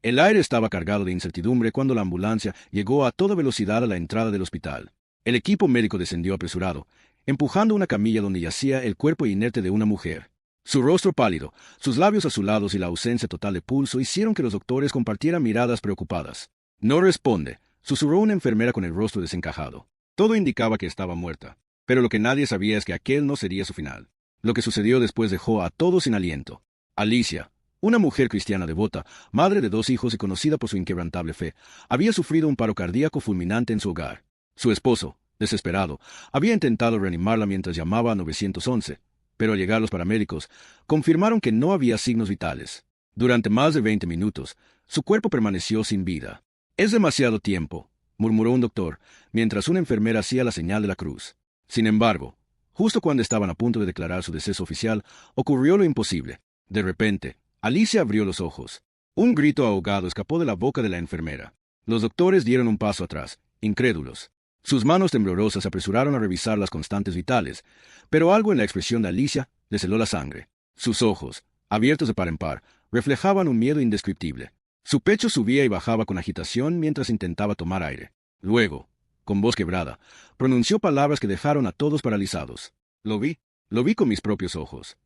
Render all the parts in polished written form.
El aire estaba cargado de incertidumbre cuando la ambulancia llegó a toda velocidad a la entrada del hospital. El equipo médico descendió apresurado, empujando una camilla donde yacía el cuerpo inerte de una mujer. Su rostro pálido, sus labios azulados y la ausencia total de pulso hicieron que los doctores compartieran miradas preocupadas. «No responde», susurró una enfermera con el rostro desencajado. Todo indicaba que estaba muerta, pero lo que nadie sabía es que aquel no sería su final. Lo que sucedió después dejó a todos sin aliento. Alicia, una mujer cristiana devota, madre de 2 hijos y conocida por su inquebrantable fe, había sufrido un paro cardíaco fulminante en su hogar. Su esposo, desesperado, había intentado reanimarla mientras llamaba a 911, pero al llegar los paramédicos, confirmaron que no había signos vitales. Durante más de 20 minutos, su cuerpo permaneció sin vida. «Es demasiado tiempo», murmuró un doctor, mientras una enfermera hacía la señal de la cruz. Sin embargo, justo cuando estaban a punto de declarar su deceso oficial, ocurrió lo imposible. De repente, Alicia abrió los ojos. Un grito ahogado escapó de la boca de la enfermera. Los doctores dieron un paso atrás, incrédulos. Sus manos temblorosas se apresuraron a revisar las constantes vitales, pero algo en la expresión de Alicia les heló la sangre. Sus ojos, abiertos de par en par, reflejaban un miedo indescriptible. Su pecho subía y bajaba con agitación mientras intentaba tomar aire. Luego, con voz quebrada, pronunció palabras que dejaron a todos paralizados. Lo vi con mis propios ojos.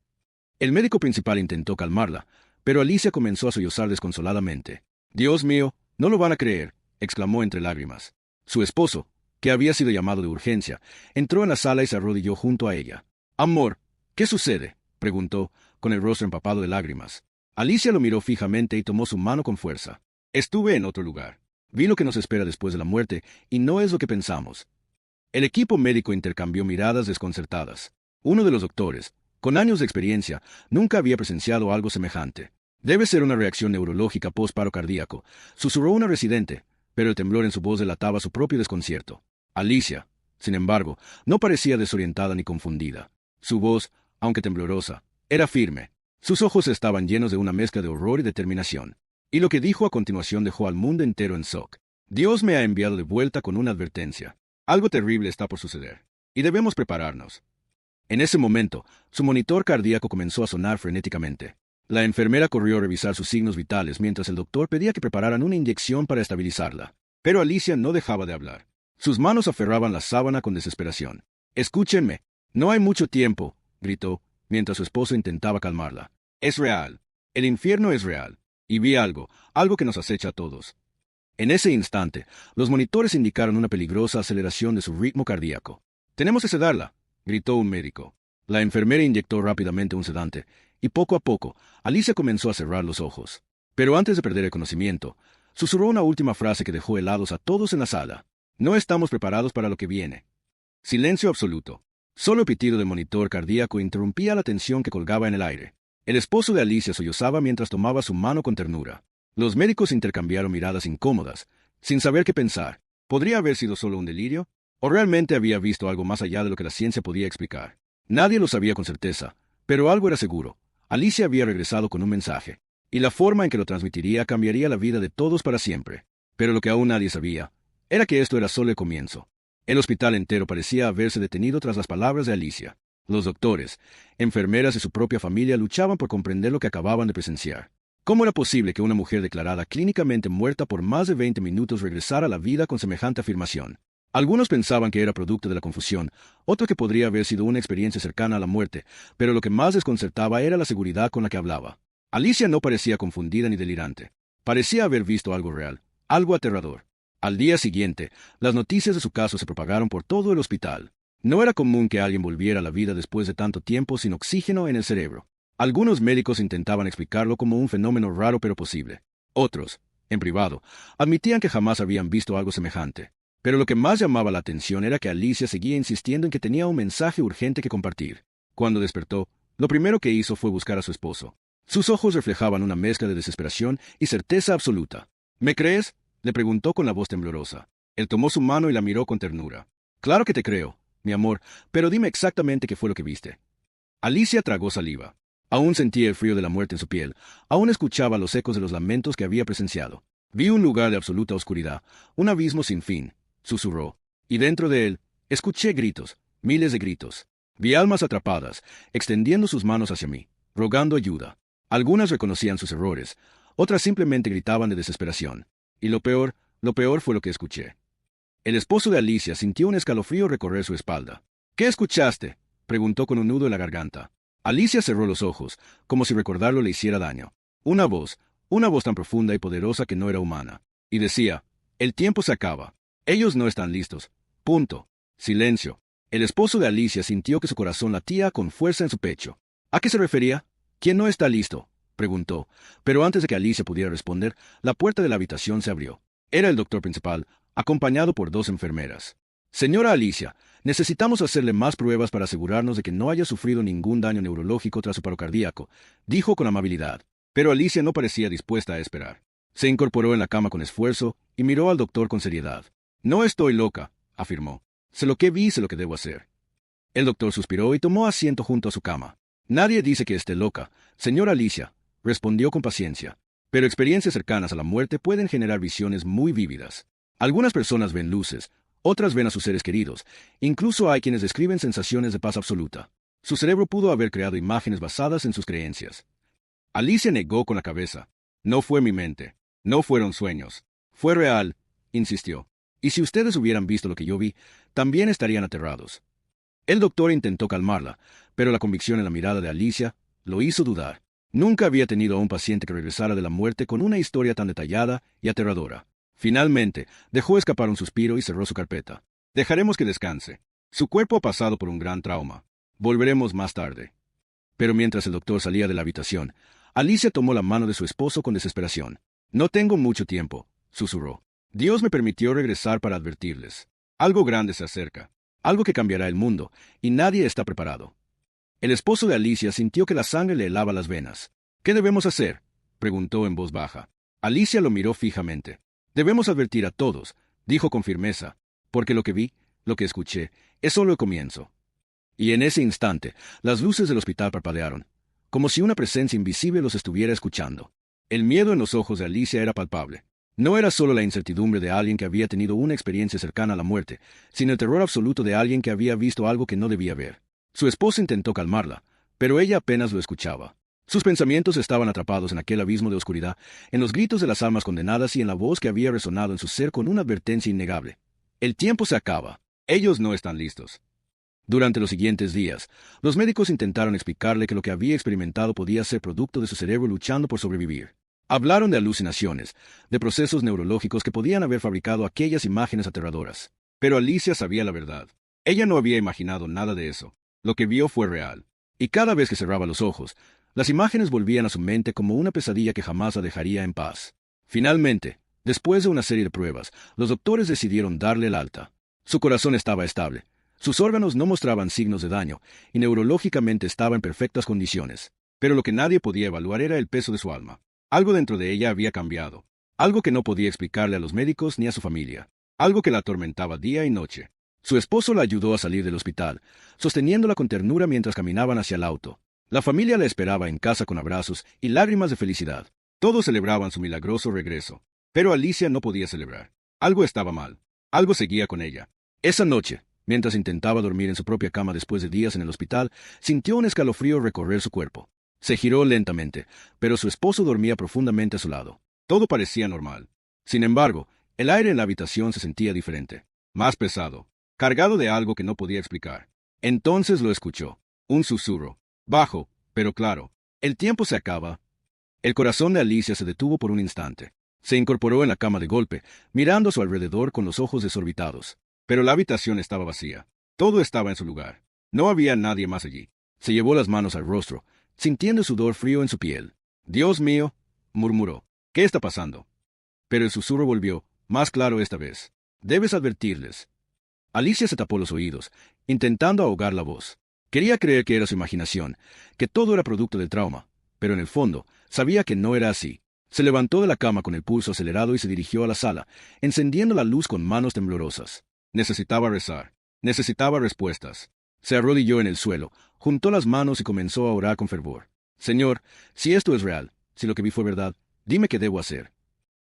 El médico principal intentó calmarla, pero Alicia comenzó a sollozar desconsoladamente. «Dios mío, no lo van a creer», exclamó entre lágrimas. Su esposo, que había sido llamado de urgencia, entró en la sala y se arrodilló junto a ella. «Amor, ¿qué sucede?», preguntó, con el rostro empapado de lágrimas. Alicia lo miró fijamente y tomó su mano con fuerza. «Estuve en otro lugar. Vi lo que nos espera después de la muerte, y no es lo que pensamos». El equipo médico intercambió miradas desconcertadas. Uno de los doctores, con años de experiencia, nunca había presenciado algo semejante. «Debe ser una reacción neurológica post-paro cardíaco», susurró una residente, pero el temblor en su voz delataba su propio desconcierto. Alicia, sin embargo, no parecía desorientada ni confundida. Su voz, aunque temblorosa, era firme. Sus ojos estaban llenos de una mezcla de horror y determinación. Y lo que dijo a continuación dejó al mundo entero en shock. «Dios me ha enviado de vuelta con una advertencia. Algo terrible está por suceder, y debemos prepararnos». En ese momento, su monitor cardíaco comenzó a sonar frenéticamente. La enfermera corrió a revisar sus signos vitales mientras el doctor pedía que prepararan una inyección para estabilizarla. Pero Alicia no dejaba de hablar. Sus manos aferraban la sábana con desesperación. «Escúchenme. No hay mucho tiempo», gritó, mientras su esposo intentaba calmarla. «Es real. El infierno es real. Y vi algo que nos acecha a todos». En ese instante, los monitores indicaron una peligrosa aceleración de su ritmo cardíaco. «Tenemos que sedarla», gritó un médico. La enfermera inyectó rápidamente un sedante, y poco a poco, Alicia comenzó a cerrar los ojos. Pero antes de perder el conocimiento, susurró una última frase que dejó helados a todos en la sala. «No estamos preparados para lo que viene». Silencio absoluto. Solo el pitido del monitor cardíaco interrumpía la tensión que colgaba en el aire. El esposo de Alicia sollozaba mientras tomaba su mano con ternura. Los médicos intercambiaron miradas incómodas, sin saber qué pensar. ¿Podría haber sido solo un delirio? ¿O realmente había visto algo más allá de lo que la ciencia podía explicar? Nadie lo sabía con certeza, pero algo era seguro. Alicia había regresado con un mensaje, y la forma en que lo transmitiría cambiaría la vida de todos para siempre. Pero lo que aún nadie sabía era que esto era solo el comienzo. El hospital entero parecía haberse detenido tras las palabras de Alicia. Los doctores, enfermeras y su propia familia luchaban por comprender lo que acababan de presenciar. ¿Cómo era posible que una mujer declarada clínicamente muerta por más de 20 minutos regresara a la vida con semejante afirmación? Algunos pensaban que era producto de la confusión, otros que podría haber sido una experiencia cercana a la muerte, pero lo que más desconcertaba era la seguridad con la que hablaba. Alicia no parecía confundida ni delirante. Parecía haber visto algo real, algo aterrador. Al día siguiente, las noticias de su caso se propagaron por todo el hospital. No era común que alguien volviera a la vida después de tanto tiempo sin oxígeno en el cerebro. Algunos médicos intentaban explicarlo como un fenómeno raro pero posible. Otros, en privado, admitían que jamás habían visto algo semejante. Pero lo que más llamaba la atención era que Alicia seguía insistiendo en que tenía un mensaje urgente que compartir. Cuando despertó, lo primero que hizo fue buscar a su esposo. Sus ojos reflejaban una mezcla de desesperación y certeza absoluta. «¿Me crees?», le preguntó con la voz temblorosa. Él tomó su mano y la miró con ternura. «Claro que te creo, mi amor, pero dime exactamente qué fue lo que viste». Alicia tragó saliva. Aún sentía el frío de la muerte en su piel, aún escuchaba los ecos de los lamentos que había presenciado. «Vi un lugar de absoluta oscuridad, un abismo sin fin», susurró, «y dentro de él, escuché gritos, miles de gritos. Vi almas atrapadas, extendiendo sus manos hacia mí, rogando ayuda. Algunas reconocían sus errores, Otras simplemente gritaban de desesperación. Y lo peor fue lo que escuché. El esposo de Alicia sintió un escalofrío recorrer su espalda. ¿Qué escuchaste?, preguntó con un nudo en la garganta. Alicia cerró los ojos, como si recordarlo le hiciera daño. Una voz tan profunda y poderosa que no era humana. Y decía, el tiempo se acaba. Ellos no están listos. Punto. Silencio. El esposo de Alicia sintió que su corazón latía con fuerza en su pecho. ¿A qué se refería? ¿Quién no está listo?, preguntó, pero antes de que Alicia pudiera responder, la puerta de la habitación se abrió. Era el doctor principal, acompañado por 2 enfermeras. Señora Alicia, necesitamos hacerle más pruebas para asegurarnos de que no haya sufrido ningún daño neurológico tras su paro cardíaco, dijo con amabilidad. Pero Alicia no parecía dispuesta a esperar. Se incorporó en la cama con esfuerzo y miró al doctor con seriedad. No estoy loca, afirmó. Sé lo que vi y sé lo que debo hacer. El doctor suspiró y tomó asiento junto a su cama. Nadie dice que esté loca, señora Alicia, respondió con paciencia. Pero experiencias cercanas a la muerte pueden generar visiones muy vívidas. Algunas personas ven luces, otras ven a sus seres queridos, incluso hay quienes describen sensaciones de paz absoluta. Su cerebro pudo haber creado imágenes basadas en sus creencias. Alicia negó con la cabeza. No fue mi mente, no fueron sueños. Fue real, insistió. Y si ustedes hubieran visto lo que yo vi, también estarían aterrados. El doctor intentó calmarla, pero la convicción en la mirada de Alicia lo hizo dudar. Nunca había tenido a un paciente que regresara de la muerte con una historia tan detallada y aterradora. Finalmente, dejó escapar un suspiro y cerró su carpeta. Dejaremos que descanse. Su cuerpo ha pasado por un gran trauma. Volveremos más tarde. Pero mientras el doctor salía de la habitación, Alicia tomó la mano de su esposo con desesperación. No tengo mucho tiempo, susurró. Dios me permitió regresar para advertirles. Algo grande se acerca. Algo que cambiará el mundo, y nadie está preparado. El esposo de Alicia sintió que la sangre le helaba las venas. ¿Qué debemos hacer?, preguntó en voz baja. Alicia lo miró fijamente. Debemos advertir a todos, dijo con firmeza, porque lo que vi, lo que escuché, es solo el comienzo. Y en ese instante, las luces del hospital parpadearon, como si una presencia invisible los estuviera escuchando. El miedo en los ojos de Alicia era palpable. No era solo la incertidumbre de alguien que había tenido una experiencia cercana a la muerte, sino el terror absoluto de alguien que había visto algo que no debía ver. Su esposo intentó calmarla, pero ella apenas lo escuchaba. Sus pensamientos estaban atrapados en aquel abismo de oscuridad, en los gritos de las almas condenadas y en la voz que había resonado en su ser con una advertencia innegable. El tiempo se acaba. Ellos no están listos. Durante los siguientes días, los médicos intentaron explicarle que lo que había experimentado podía ser producto de su cerebro luchando por sobrevivir. Hablaron de alucinaciones, de procesos neurológicos que podían haber fabricado aquellas imágenes aterradoras. Pero Alicia sabía la verdad. Ella no había imaginado nada de eso. Lo que vio fue real. Y cada vez que cerraba los ojos, las imágenes volvían a su mente como una pesadilla que jamás la dejaría en paz. Finalmente, después de una serie de pruebas, los doctores decidieron darle el alta. Su corazón estaba estable. Sus órganos no mostraban signos de daño, y neurológicamente estaba en perfectas condiciones. Pero lo que nadie podía evaluar era el peso de su alma. Algo dentro de ella había cambiado. Algo que no podía explicarle a los médicos ni a su familia. Algo que la atormentaba día y noche. Su esposo la ayudó a salir del hospital, sosteniéndola con ternura mientras caminaban hacia el auto. La familia la esperaba en casa con abrazos y lágrimas de felicidad. Todos celebraban su milagroso regreso. Pero Alicia no podía celebrar. Algo estaba mal. Algo seguía con ella. Esa noche, mientras intentaba dormir en su propia cama después de días en el hospital, sintió un escalofrío recorrer su cuerpo. Se giró lentamente, pero su esposo dormía profundamente a su lado. Todo parecía normal. Sin embargo, el aire en la habitación se sentía diferente. Más pesado. Cargado de algo que no podía explicar. Entonces lo escuchó. Un susurro. Bajo, pero claro. El tiempo se acaba. El corazón de Alicia se detuvo por un instante. Se incorporó en la cama de golpe, mirando a su alrededor con los ojos desorbitados. Pero la habitación estaba vacía. Todo estaba en su lugar. No había nadie más allí. Se llevó las manos al rostro, sintiendo sudor frío en su piel. «Dios mío», murmuró. «¿Qué está pasando?» Pero el susurro volvió, más claro esta vez. «Debes advertirles». Alicia se tapó los oídos, intentando ahogar la voz. Quería creer que era su imaginación, que todo era producto del trauma, pero en el fondo sabía que no era así. Se levantó de la cama con el pulso acelerado y se dirigió a la sala, encendiendo la luz con manos temblorosas. Necesitaba rezar. Necesitaba respuestas. Se arrodilló en el suelo, juntó las manos y comenzó a orar con fervor. «Señor, si esto es real, si lo que vi fue verdad, dime qué debo hacer».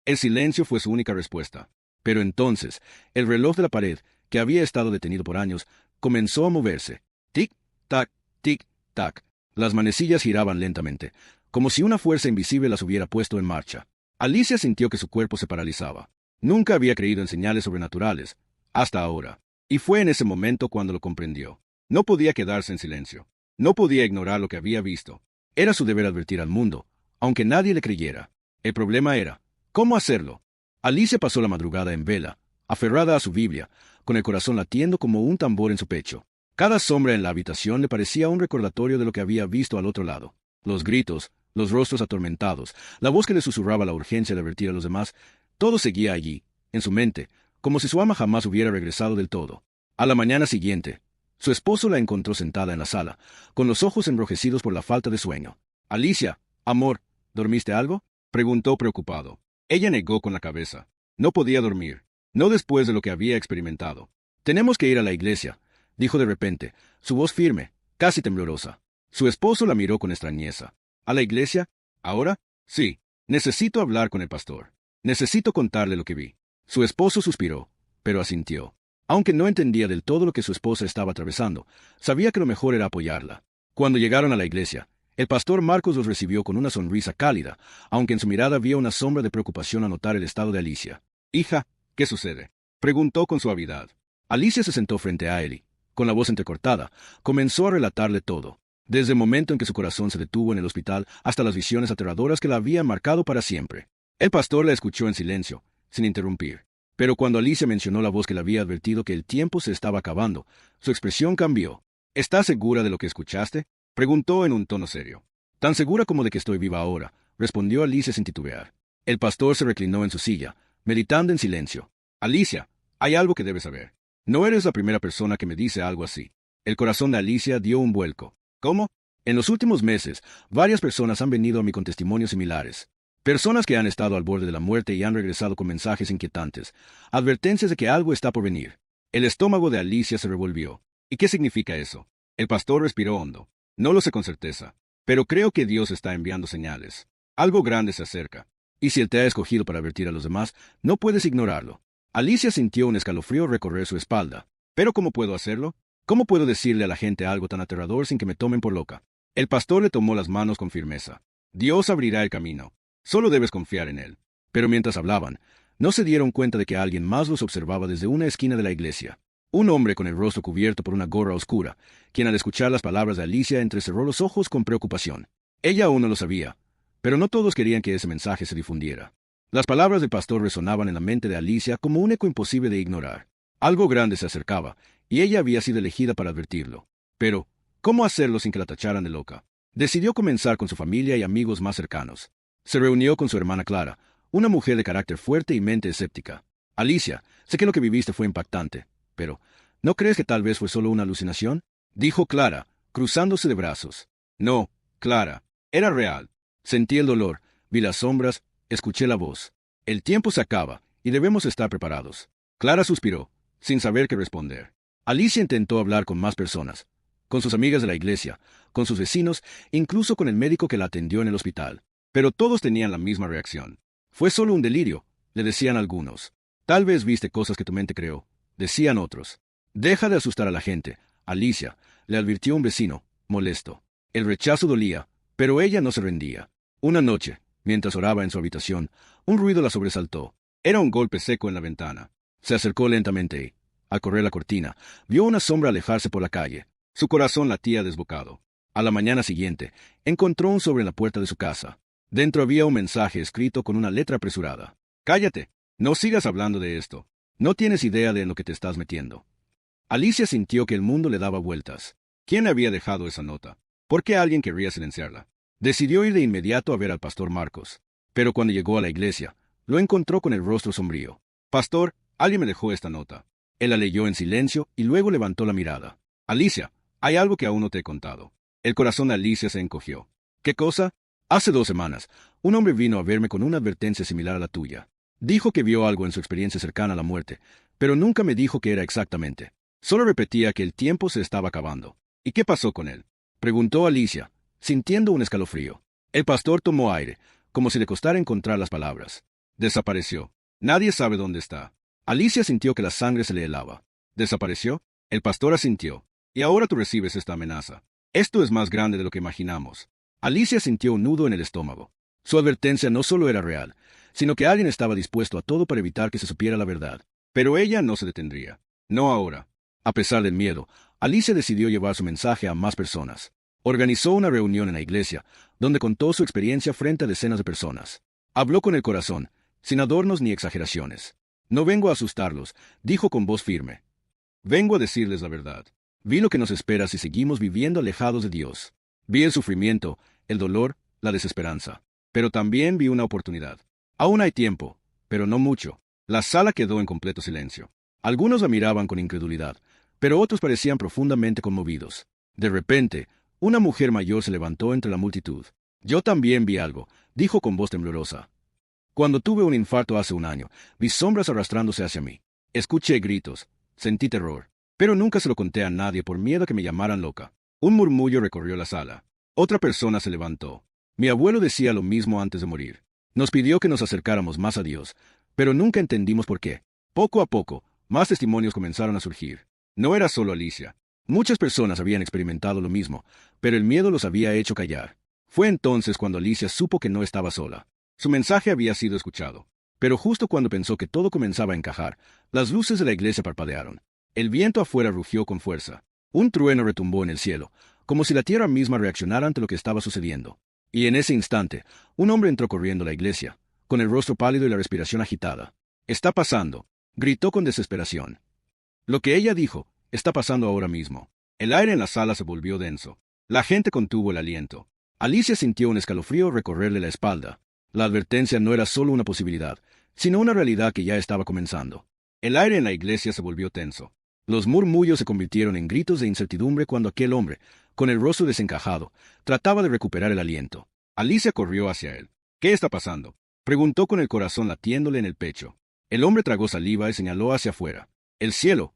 El silencio fue su única respuesta. Pero entonces, el reloj de la pared, que había estado detenido por años, comenzó a moverse. Tic-tac, tic-tac. Las manecillas giraban lentamente, como si una fuerza invisible las hubiera puesto en marcha. Alicia sintió que su cuerpo se paralizaba. Nunca había creído en señales sobrenaturales, hasta ahora. Y fue en ese momento cuando lo comprendió. No podía quedarse en silencio. No podía ignorar lo que había visto. Era su deber advertir al mundo, aunque nadie le creyera. El problema era, ¿cómo hacerlo? Alicia pasó la madrugada en vela, aferrada a su Biblia, con el corazón latiendo como un tambor en su pecho. Cada sombra en la habitación le parecía un recordatorio de lo que había visto al otro lado. Los gritos, los rostros atormentados, la voz que le susurraba la urgencia de advertir a los demás, todo seguía allí, en su mente, como si su ama jamás hubiera regresado del todo. A la mañana siguiente, su esposo la encontró sentada en la sala, con los ojos enrojecidos por la falta de sueño. Alicia, amor, ¿dormiste algo? Preguntó preocupado. Ella negó con la cabeza. No podía dormir, no después de lo que había experimentado. Tenemos que ir a la iglesia, dijo de repente, su voz firme, casi temblorosa. Su esposo la miró con extrañeza. ¿A la iglesia? ¿Ahora? Sí. Necesito hablar con el pastor. Necesito contarle lo que vi. Su esposo suspiró, pero asintió. Aunque no entendía del todo lo que su esposa estaba atravesando, sabía que lo mejor era apoyarla. Cuando llegaron a la iglesia, el pastor Marcos los recibió con una sonrisa cálida, aunque en su mirada había una sombra de preocupación al notar el estado de Alicia. Hija, ¿qué sucede? Preguntó con suavidad. Alicia se sentó frente a él y, con la voz entrecortada, comenzó a relatarle todo, desde el momento en que su corazón se detuvo en el hospital hasta las visiones aterradoras que la habían marcado para siempre. El pastor la escuchó en silencio, sin interrumpir. Pero cuando Alicia mencionó la voz que le había advertido que el tiempo se estaba acabando, su expresión cambió. ¿Estás segura de lo que escuchaste? Preguntó en un tono serio. Tan segura como de que estoy viva ahora, respondió Alicia sin titubear. El pastor se reclinó en su silla, meditando en silencio. Alicia, hay algo que debes saber. No eres la primera persona que me dice algo así. El corazón de Alicia dio un vuelco. ¿Cómo? En los últimos meses, varias personas han venido a mí con testimonios similares. Personas que han estado al borde de la muerte y han regresado con mensajes inquietantes, advertencias de que algo está por venir. El estómago de Alicia se revolvió. ¿Y qué significa eso? El pastor respiró hondo. No lo sé con certeza, pero creo que Dios está enviando señales. Algo grande se acerca. Y si Él te ha escogido para advertir a los demás, no puedes ignorarlo. Alicia sintió un escalofrío recorrer su espalda. ¿Pero cómo puedo hacerlo? ¿Cómo puedo decirle a la gente algo tan aterrador sin que me tomen por loca? El pastor le tomó las manos con firmeza. Dios abrirá el camino. Solo debes confiar en Él. Pero mientras hablaban, no se dieron cuenta de que alguien más los observaba desde una esquina de la iglesia. Un hombre con el rostro cubierto por una gorra oscura, quien al escuchar las palabras de Alicia entrecerró los ojos con preocupación. Ella aún no lo sabía, pero no todos querían que ese mensaje se difundiera. Las palabras del pastor resonaban en la mente de Alicia como un eco imposible de ignorar. Algo grande se acercaba, y ella había sido elegida para advertirlo. Pero, ¿cómo hacerlo sin que la tacharan de loca? Decidió comenzar con su familia y amigos más cercanos. Se reunió con su hermana Clara, una mujer de carácter fuerte y mente escéptica. Alicia, sé que lo que viviste fue impactante, pero ¿no crees que tal vez fue solo una alucinación? Dijo Clara, cruzándose de brazos. No, Clara, era real. Sentí el dolor, vi las sombras, escuché la voz. El tiempo se acaba, y debemos estar preparados. Clara suspiró, sin saber qué responder. Alicia intentó hablar con más personas, con sus amigas de la iglesia, con sus vecinos, incluso con el médico que la atendió en el hospital. Pero todos tenían la misma reacción. Fue solo un delirio, le decían algunos. Tal vez viste cosas que tu mente creó, decían otros. Deja de asustar a la gente, Alicia, le advirtió un vecino, molesto. El rechazo dolía, pero ella no se rendía. Una noche, mientras oraba en su habitación, un ruido la sobresaltó. Era un golpe seco en la ventana. Se acercó lentamente y, al correr la cortina, vio una sombra alejarse por la calle. Su corazón latía desbocado. A la mañana siguiente, encontró un sobre en la puerta de su casa. Dentro había un mensaje escrito con una letra apresurada. Cállate, no sigas hablando de esto. No tienes idea de en lo que te estás metiendo. Alicia sintió que el mundo le daba vueltas. ¿Quién había dejado esa nota? ¿Por qué alguien querría silenciarla? Decidió ir de inmediato a ver al pastor Marcos. Pero cuando llegó a la iglesia, lo encontró con el rostro sombrío. Pastor, alguien me dejó esta nota. Él la leyó en silencio y luego levantó la mirada. Alicia, hay algo que aún no te he contado. El corazón de Alicia se encogió. ¿Qué cosa? Hace 2 semanas, un hombre vino a verme con una advertencia similar a la tuya. Dijo que vio algo en su experiencia cercana a la muerte, pero nunca me dijo qué era exactamente. Solo repetía que el tiempo se estaba acabando. ¿Y qué pasó con él? Preguntó Alicia, sintiendo un escalofrío. El pastor tomó aire, como si le costara encontrar las palabras. Desapareció. Nadie sabe dónde está. Alicia sintió que la sangre se le helaba. ¿Desapareció? El pastor asintió. Y ahora tú recibes esta amenaza. Esto es más grande de lo que imaginamos. Alicia sintió un nudo en el estómago. Su advertencia no solo era real, sino que alguien estaba dispuesto a todo para evitar que se supiera la verdad. Pero ella no se detendría. No ahora. A pesar del miedo, Alicia decidió llevar su mensaje a más personas. Organizó una reunión en la iglesia, donde contó su experiencia frente a decenas de personas. Habló con el corazón, sin adornos ni exageraciones. No vengo a asustarlos, dijo con voz firme. Vengo a decirles la verdad. Vi lo que nos espera si seguimos viviendo alejados de Dios. Vi el sufrimiento, el dolor, la desesperanza. Pero también vi una oportunidad. Aún hay tiempo, pero no mucho. La sala quedó en completo silencio. Algunos la miraban con incredulidad, pero otros parecían profundamente conmovidos. De repente, una mujer mayor se levantó entre la multitud. Yo también vi algo, dijo con voz temblorosa. Cuando tuve un infarto hace un año, vi sombras arrastrándose hacia mí. Escuché gritos, sentí terror, pero nunca se lo conté a nadie por miedo a que me llamaran loca. Un murmullo recorrió la sala. Otra persona se levantó. Mi abuelo decía lo mismo antes de morir. Nos pidió que nos acercáramos más a Dios, pero nunca entendimos por qué. Poco a poco, más testimonios comenzaron a surgir. No era solo Alicia. Muchas personas habían experimentado lo mismo, pero el miedo los había hecho callar. Fue entonces cuando Alicia supo que no estaba sola. Su mensaje había sido escuchado. Pero justo cuando pensó que todo comenzaba a encajar, las luces de la iglesia parpadearon. El viento afuera rugió con fuerza. Un trueno retumbó en el cielo, como si la tierra misma reaccionara ante lo que estaba sucediendo. Y en ese instante, un hombre entró corriendo a la iglesia, con el rostro pálido y la respiración agitada. «Está pasando», gritó con desesperación. Lo que ella dijo, está pasando ahora mismo. El aire en la sala se volvió denso. La gente contuvo el aliento. Alicia sintió un escalofrío recorrerle la espalda. La advertencia no era solo una posibilidad, sino una realidad que ya estaba comenzando. El aire en la iglesia se volvió tenso. Los murmullos se convirtieron en gritos de incertidumbre cuando aquel hombre, con el rostro desencajado, trataba de recuperar el aliento. Alicia corrió hacia él. «¿Qué está pasando?», preguntó con el corazón latiéndole en el pecho. El hombre tragó saliva y señaló hacia afuera. El cielo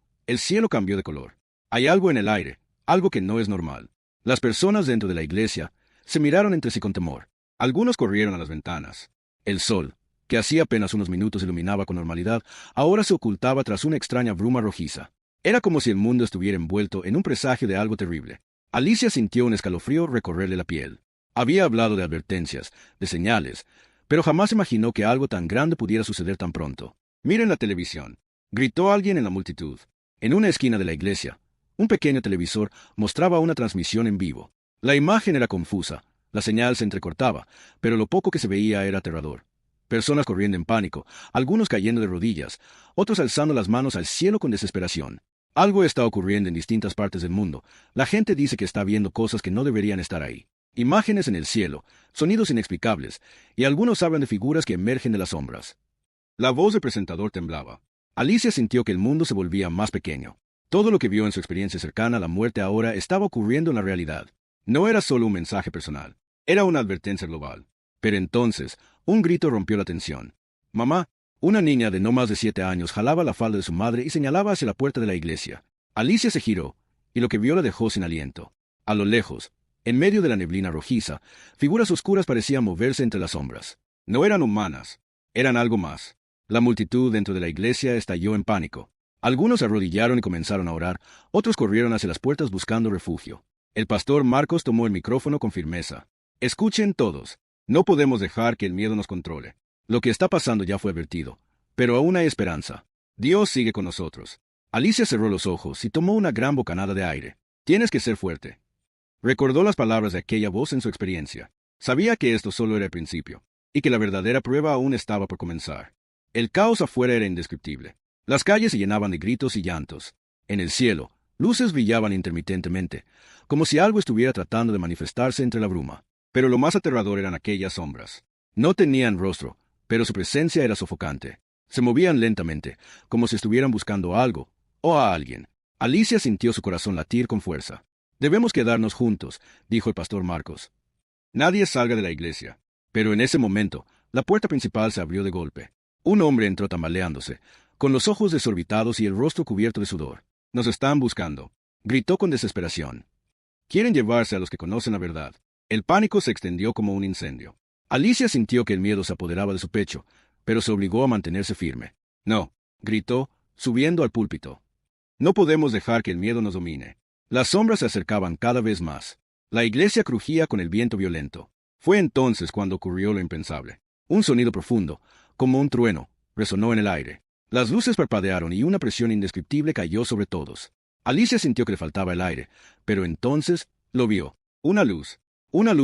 cambió de color. Hay algo en el aire, algo que no es normal. Las personas dentro de la iglesia se miraron entre sí con temor. Algunos corrieron a las ventanas. El sol, que hacía apenas unos minutos iluminaba con normalidad, ahora se ocultaba tras una extraña bruma rojiza. Era como si el mundo estuviera envuelto en un presagio de algo terrible. Alicia sintió un escalofrío recorrerle la piel. Había hablado de advertencias, de señales, pero jamás imaginó que algo tan grande pudiera suceder tan pronto. «Miren la televisión», gritó alguien en la multitud. En una esquina de la iglesia, un pequeño televisor mostraba una transmisión en vivo. La imagen era confusa, la señal se entrecortaba, pero lo poco que se veía era aterrador. Personas corriendo en pánico, algunos cayendo de rodillas, otros alzando las manos al cielo con desesperación. Algo está ocurriendo en distintas partes del mundo. La gente dice que está viendo cosas que no deberían estar ahí. Imágenes en el cielo, sonidos inexplicables, y algunos hablan de figuras que emergen de las sombras. La voz del presentador temblaba. Alicia sintió que el mundo se volvía más pequeño. Todo lo que vio en su experiencia cercana a la muerte ahora estaba ocurriendo en la realidad. No era solo un mensaje personal, era una advertencia global. Pero entonces, un grito rompió la tensión. «Mamá». Una niña de no más de 7 años jalaba la falda de su madre y señalaba hacia la puerta de la iglesia. Alicia se giró, y lo que vio la dejó sin aliento. A lo lejos, en medio de la neblina rojiza, figuras oscuras parecían moverse entre las sombras. No eran humanas, eran algo más. La multitud dentro de la iglesia estalló en pánico. Algunos se arrodillaron y comenzaron a orar, otros corrieron hacia las puertas buscando refugio. El pastor Marcos tomó el micrófono con firmeza. «Escuchen todos, no podemos dejar que el miedo nos controle. Lo que está pasando ya fue advertido, pero aún hay esperanza. Dios sigue con nosotros». Alicia cerró los ojos y tomó una gran bocanada de aire. «Tienes que ser fuerte». Recordó las palabras de aquella voz en su experiencia. Sabía que esto solo era el principio, y que la verdadera prueba aún estaba por comenzar. El caos afuera era indescriptible. Las calles se llenaban de gritos y llantos. En el cielo, luces brillaban intermitentemente, como si algo estuviera tratando de manifestarse entre la bruma. Pero lo más aterrador eran aquellas sombras. No tenían rostro, pero su presencia era sofocante. Se movían lentamente, como si estuvieran buscando algo, o a alguien. Alicia sintió su corazón latir con fuerza. «Debemos quedarnos juntos», dijo el pastor Marcos. «Nadie salga de la iglesia». Pero en ese momento, la puerta principal se abrió de golpe. Un hombre entró tambaleándose, con los ojos desorbitados y el rostro cubierto de sudor. «Nos están buscando», gritó con desesperación. «Quieren llevarse a los que conocen la verdad». El pánico se extendió como un incendio. Alicia sintió que el miedo se apoderaba de su pecho, pero se obligó a mantenerse firme. «No», gritó, subiendo al púlpito. «No podemos dejar que el miedo nos domine». Las sombras se acercaban cada vez más. La iglesia crujía con el viento violento. Fue entonces cuando ocurrió lo impensable. Un sonido profundo, como un trueno, resonó en el aire. Las luces parpadearon y una presión indescriptible cayó sobre todos. Alicia sintió que le faltaba el aire, pero entonces lo vio. Una luz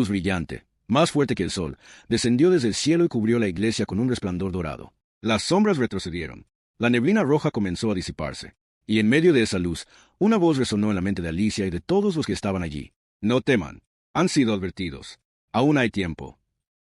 brillante, más fuerte que el sol, descendió desde el cielo y cubrió la iglesia con un resplandor dorado. Las sombras retrocedieron. La neblina roja comenzó a disiparse. Y en medio de esa luz, una voz resonó en la mente de Alicia y de todos los que estaban allí. No teman. Han sido advertidos. Aún hay tiempo.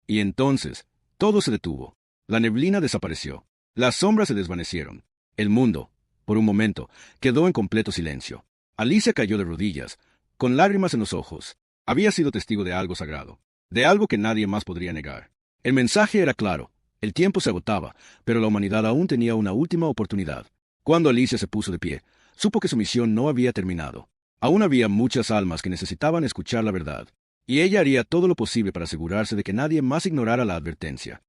Y entonces, todo se detuvo. La neblina desapareció. Las sombras se desvanecieron. El mundo, por un momento, quedó en completo silencio. Alicia cayó de rodillas, con lágrimas en los ojos. Había sido testigo de algo sagrado, de algo que nadie más podría negar. El mensaje era claro. El tiempo se agotaba, pero la humanidad aún tenía una última oportunidad. Cuando Alicia se puso de pie, supo que su misión no había terminado. Aún había muchas almas que necesitaban escuchar la verdad, y ella haría todo lo posible para asegurarse de que nadie más ignorara la advertencia.